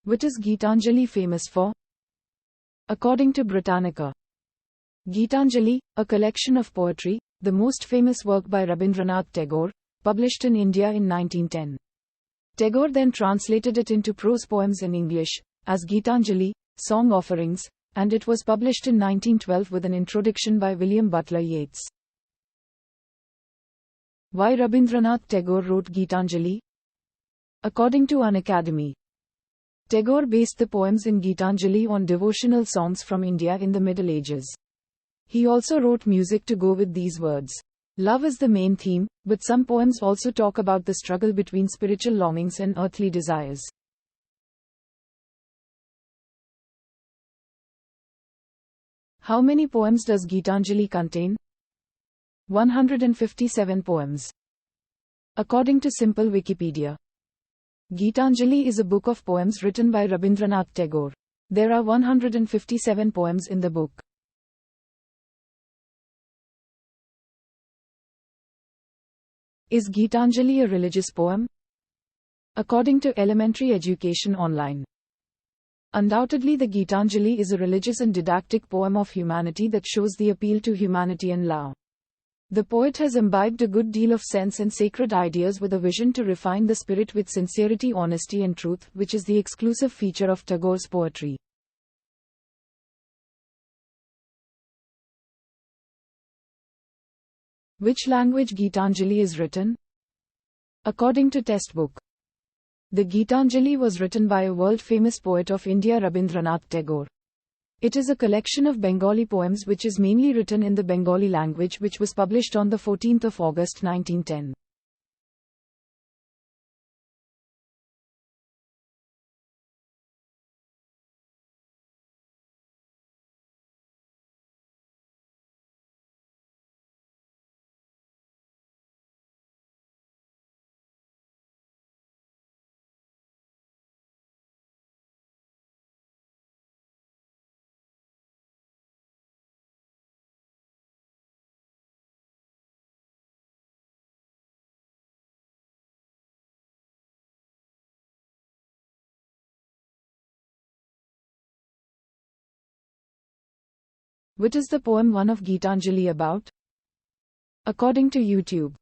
What is Gitanjali famous for? According to Britannica, Gitanjali, a collection of poetry, the most famous work by Rabindranath Tagore, published in India in 1910. Tagore then translated it into prose poems in English, as Gitanjali, Song Offerings, and it was published in 1912 with an introduction by William Butler Yeats. Why Rabindranath Tagore wrote Gitanjali? According to Unacademy, Tagore based the poems in Gitanjali on devotional songs from India in the Middle Ages. He also wrote music to go with these words. Love is the main theme, but some poems also talk about the struggle between spiritual longings and earthly desires. How many poems does Gitanjali contain? 157 poems. According to Simple Wikipedia, Gitanjali is a book of poems written by Rabindranath Tagore. There are 157 poems in the book. Is Gitanjali a religious poem? According to Elementary Education Online, undoubtedly the Gitanjali is a religious and didactic poem of humanity that shows the appeal to humanity and love. The poet has imbibed a good deal of sense and sacred ideas with a vision to refine the spirit with sincerity, honesty and truth, which is the exclusive feature of Tagore's poetry. Which language Gitanjali is written? According to Textbook, the Gitanjali was written by a world-famous poet of India, Rabindranath Tagore. It is a collection of Bengali poems which is mainly written in the Bengali language, which was published on 14 August 1910. What is the poem 1 of Gitanjali about? According to YouTube,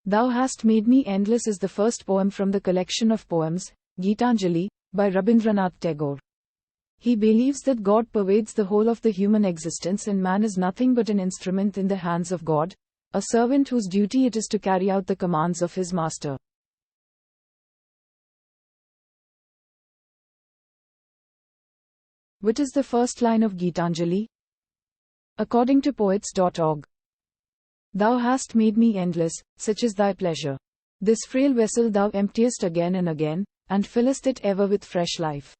Thou Hast Made Me Endless is the first poem from the collection of poems, Gitanjali, by Rabindranath Tagore. He believes that God pervades the whole of the human existence and man is nothing but an instrument in the hands of God, a servant whose duty it is to carry out the commands of his master. What is the first line of Gitanjali? According to poets.org, Thou hast made me endless, such is thy pleasure. This frail vessel thou emptiest again and again, and fillest it ever with fresh life.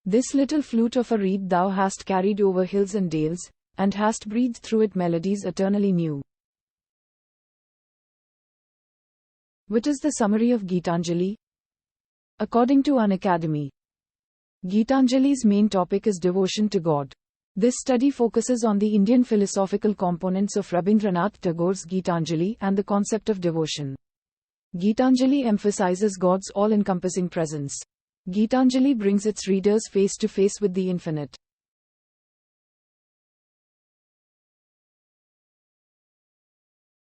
This little flute of a reed thou hast carried over hills and dales, and hast breathed through it melodies eternally new. What is the summary of Gitanjali? According to Unacademy, Gitanjali's main topic is devotion to God. This study focuses on the Indian philosophical components of Rabindranath Tagore's Gitanjali and the concept of devotion. Gitanjali emphasizes God's all-encompassing presence. Gitanjali brings its readers face to face with the infinite.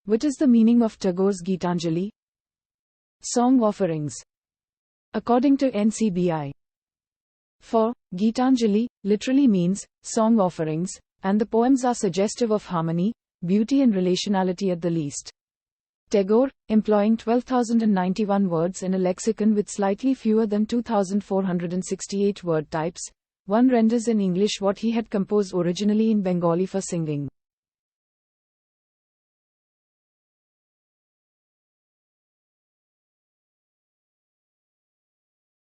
What is the meaning of Tagore's Gitanjali? Song Offerings. According to NCBI, for Gitanjali literally means song offerings, and the poems are suggestive of harmony, beauty and relationality at the least. Tagore, employing 12,091 words in a lexicon with slightly fewer than 2,468 word types, one renders in English what he had composed originally in Bengali for singing.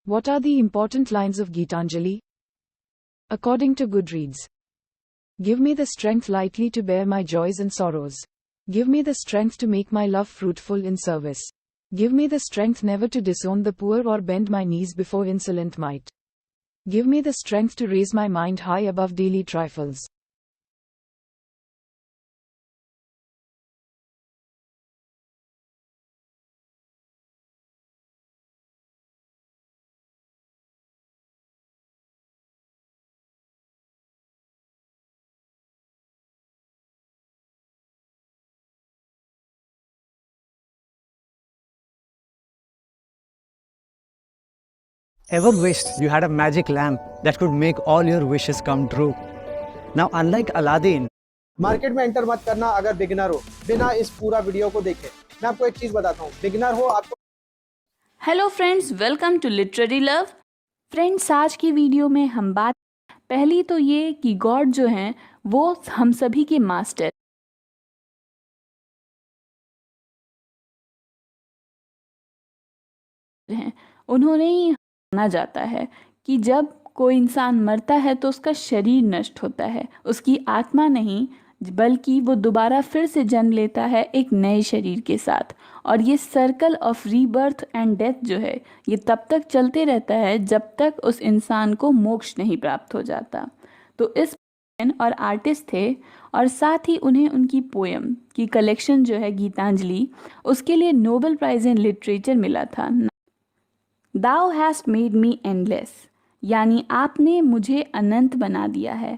What are the important lines of Gitanjali? According to Goodreads, give me the strength lightly to bear my joys and sorrows. Give me the strength to make my love fruitful in service. Give me the strength never to disown the poor or bend my knees before insolent might. Give me the strength to raise my mind high above daily trifles. Ever wished you had a magic lamp that could make all your wishes come true? Now, unlike Aladdin, market में enter मत करना अगर beginner हो, बिना इस पूरा video को देखे। मैं आपको एक चीज बताता हूँ, बिगिनर हो आपको। Hello friends, welcome to literary love. Friends, आज की वीडियो में हम बात पहली तो ये कि गॉड जो हैं वो हम सभी के मास्टर हैं। उन्होंने ही माना जाता है कि जब कोई इंसान मरता है तो उसका शरीर नष्ट होता है, उसकी आत्मा नहीं, बल्कि वो दोबारा फिर से जन्म लेता है एक नए शरीर के साथ। और ये circle of rebirth and death जो है ये तब तक चलते रहता है जब तक उस इंसान को मोक्ष नहीं प्राप्त हो जाता। तो इस और आर्टिस्ट थे, और साथ ही उन्हें उनकी पोएम की कलेक्शन जो है गीतांजलि, उसके लिए नोबेल प्राइज इन लिटरेचर मिला था। Thou hast made me endless, यानी आपने मुझे अनंत बना दिया है।